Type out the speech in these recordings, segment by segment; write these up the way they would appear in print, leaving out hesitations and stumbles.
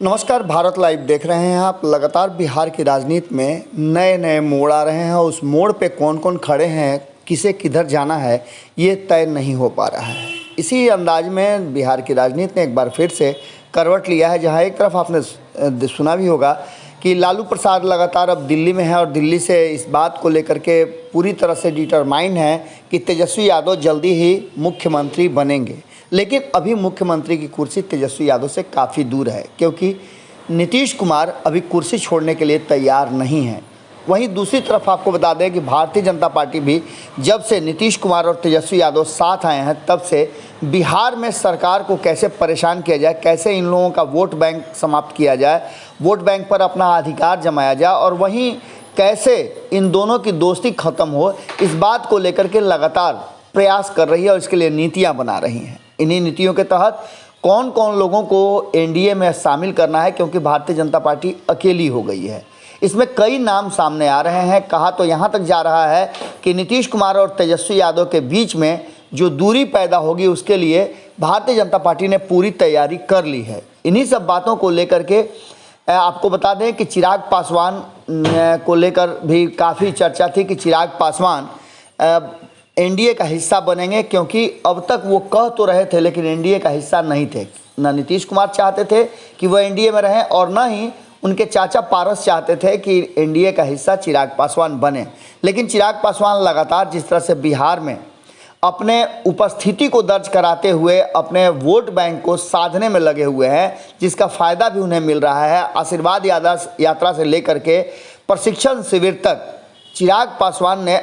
नमस्कार, भारत लाइव देख रहे हैं आप। लगातार बिहार की राजनीति में नए नए मोड़ आ रहे हैं और उस मोड़ पे कौन कौन खड़े हैं, किसे किधर जाना है, ये तय नहीं हो पा रहा है। इसी अंदाज में बिहार की राजनीति ने एक बार फिर से करवट लिया है, जहां एक तरफ आपने सुना भी होगा कि लालू प्रसाद लगातार अब दिल्ली में है और दिल्ली से इस बात को लेकर के पूरी तरह से डिटरमाइंड है कि तेजस्वी यादव जल्दी ही मुख्यमंत्री बनेंगे। लेकिन अभी मुख्यमंत्री की कुर्सी तेजस्वी यादव से काफ़ी दूर है, क्योंकि नीतीश कुमार अभी कुर्सी छोड़ने के लिए तैयार नहीं है। वहीं दूसरी तरफ आपको बता दें कि भारतीय जनता पार्टी भी जब से नीतीश कुमार और तेजस्वी यादव साथ आए हैं तब से बिहार में सरकार को कैसे परेशान किया जाए, कैसे इन लोगों का वोट बैंक समाप्त किया जाए, वोट बैंक पर अपना अधिकार जमाया जाए और वहीं कैसे इन दोनों की दोस्ती ख़त्म हो, इस बात को लेकर के लगातार प्रयास कर रही है और इसके लिए नीतियाँ बना रही हैं। इन्हीं नीतियों के तहत कौन कौन लोगों को एनडीए में शामिल करना है, क्योंकि भारतीय जनता पार्टी अकेली हो गई है। इसमें कई नाम सामने आ रहे हैं। कहा तो यहाँ तक जा रहा है कि नीतीश कुमार और तेजस्वी यादव के बीच में जो दूरी पैदा होगी उसके लिए भारतीय जनता पार्टी ने पूरी तैयारी कर ली है। इन्हीं सब बातों को लेकर के आपको बता दें कि चिराग पासवान को लेकर भी काफ़ी चर्चा थी कि चिराग पासवान एनडीए का हिस्सा बनेंगे, क्योंकि अब तक वो कह तो रहे थे लेकिन एनडीए का हिस्सा नहीं थे। न नीतीश कुमार चाहते थे कि वो एनडीए में रहें और न ही उनके चाचा पारस चाहते थे कि एनडीए का हिस्सा चिराग पासवान बने। लेकिन चिराग पासवान लगातार जिस तरह से बिहार में अपने उपस्थिति को दर्ज कराते हुए अपने वोट बैंक को साधने में लगे हुए हैं, जिसका फ़ायदा भी उन्हें मिल रहा है। आशीर्वाद यात्रा से लेकर के प्रशिक्षण शिविर तक चिराग पासवान ने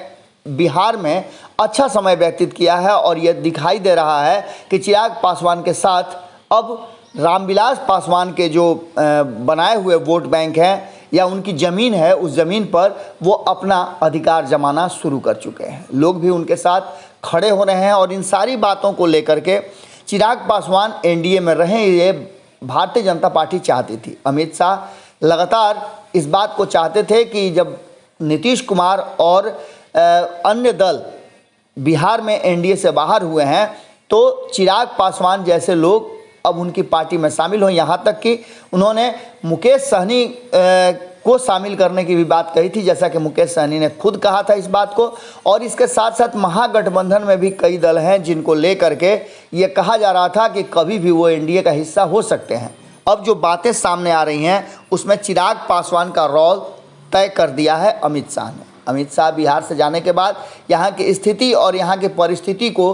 बिहार में अच्छा समय व्यतीत किया है और यह दिखाई दे रहा है कि चिराग पासवान के साथ अब रामविलास पासवान के जो बनाए हुए वोट बैंक हैं या उनकी ज़मीन है, उस ज़मीन पर वो अपना अधिकार जमाना शुरू कर चुके हैं। लोग भी उनके साथ खड़े हो रहे हैं और इन सारी बातों को लेकर के चिराग पासवान एनडीए में रहें, ये भारतीय जनता पार्टी चाहती थी। अमित शाह लगातार इस बात को चाहते थे कि जब नीतीश कुमार और अन्य दल बिहार में एनडीए से बाहर हुए हैं तो चिराग पासवान जैसे लोग अब उनकी पार्टी में शामिल हों। यहाँ तक कि उन्होंने मुकेश सहनी को शामिल करने की भी बात कही थी, जैसा कि मुकेश सहनी ने खुद कहा था इस बात को। और इसके साथ साथ महागठबंधन में भी कई दल हैं जिनको लेकर के ये कहा जा रहा था कि कभी भी वो एनडीए का हिस्सा हो सकते हैं। अब जो बातें सामने आ रही हैं उसमें चिराग पासवान का रोल तय कर दिया है अमित शाह ने। अमित शाह बिहार से जाने के बाद यहाँ की स्थिति और यहाँ की परिस्थिति को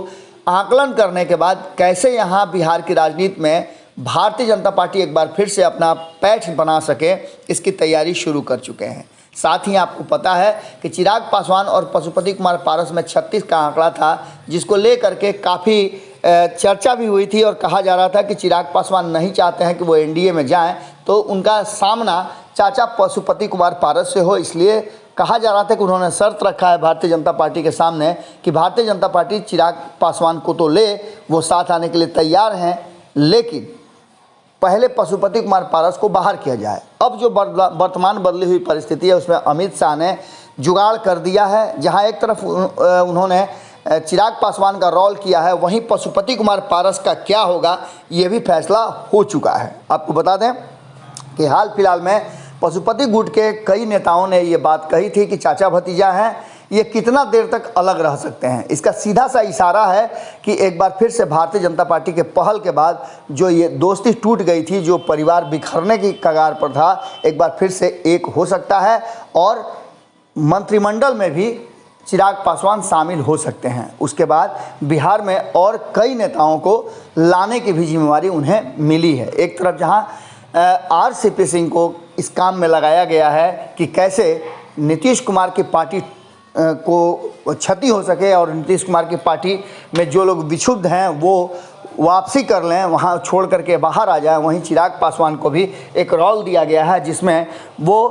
आकलन करने के बाद कैसे यहाँ बिहार की राजनीति में भारतीय जनता पार्टी एक बार फिर से अपना पैठ बना सके, इसकी तैयारी शुरू कर चुके हैं। साथ ही आपको पता है कि चिराग पासवान और पशुपति कुमार पारस में 36 का आंकड़ा था, जिसको लेकर के काफ़ी चर्चा भी हुई थी और कहा जा रहा था कि चिराग पासवान नहीं चाहते हैं कि वो एनडीए में जाएं, तो उनका सामना चाचा पशुपति कुमार पारस से हो। इसलिए कहा जा रहा था कि उन्होंने शर्त रखा है भारतीय जनता पार्टी के सामने कि भारतीय जनता पार्टी चिराग पासवान को तो ले, वो साथ आने के लिए तैयार हैं, लेकिन पहले पशुपति कुमार पारस को बाहर किया जाए। अब जो वर्तमान बदली हुई परिस्थिति है उसमें अमित शाह ने जुगाड़ कर दिया है। जहां एक तरफ उन्होंने चिराग पासवान का रोल किया है, वहीं पशुपति कुमार पारस का क्या होगा ये भी फैसला हो चुका है। आपको बता दें कि हाल फिलहाल में पशुपति गुट के कई नेताओं ने ये बात कही थी कि चाचा भतीजा हैं, ये कितना देर तक अलग रह सकते हैं। इसका सीधा सा इशारा है कि एक बार फिर से भारतीय जनता पार्टी के पहल के बाद जो ये दोस्ती टूट गई थी, जो परिवार बिखरने की कगार पर था, एक बार फिर से एक हो सकता है और मंत्रिमंडल में भी चिराग पासवान शामिल हो सकते हैं। उसके बाद बिहार में और कई नेताओं को लाने की भी जिम्मेवारी उन्हें मिली है। एक तरफ जहाँ आरसीपी सिंह को इस काम में लगाया गया है कि कैसे नीतीश कुमार की पार्टी को क्षति हो सके और नीतीश कुमार की पार्टी में जो लोग विक्षुब्ध हैं वो वापसी कर लें, वहाँ छोड़ करके बाहर आ जाए। वहीं चिराग पासवान को भी एक रोल दिया गया है जिसमें वो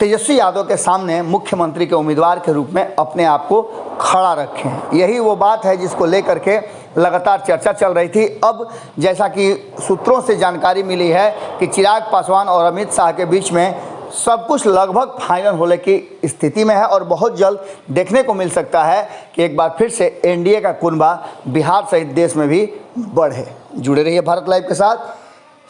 तेजस्वी यादव के सामने मुख्यमंत्री के उम्मीदवार के रूप में अपने आप को खड़ा रखें। यही वो बात है जिसको लेकर के लगातार चर्चा चल रही थी। अब जैसा कि सूत्रों से जानकारी मिली है कि चिराग पासवान और अमित शाह के बीच में सब कुछ लगभग फाइनल होने की स्थिति में है और बहुत जल्द देखने को मिल सकता है कि एक बार फिर से एनडीए का कुनबा बिहार सहित देश में भी बढ़े। जुड़े रहिए भारत लाइव के साथ।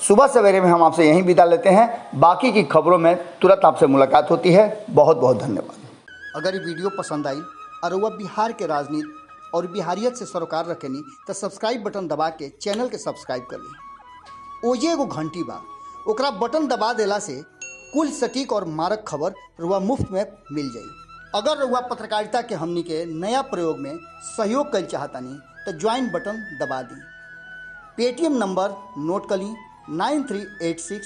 सुबह सवेरे में हम आपसे यहीं विदा लेते हैं। बाकी की खबरों में तुरंत आपसे मुलाकात होती है। बहुत बहुत धन्यवाद। अगर ये वीडियो पसंद आई और वह बिहार के राजनीति और बिहारियत से सरोकार रखेनी तो सब्सक्राइब बटन दबा के चैनल के सब्सक्राइब कर ली। ओजे एगो घंटी बा, ओकरा बटन दबा देला से कुल सटीक और मारक खबर रुआ मुफ्त में मिल जाई। अगर रुआ पत्रकारिता के हमनी के नया प्रयोग में सहयोग कर चाहतानी तो ज्वाइन बटन दबा दी। पेटीएम नंबर नोट कर ली 9386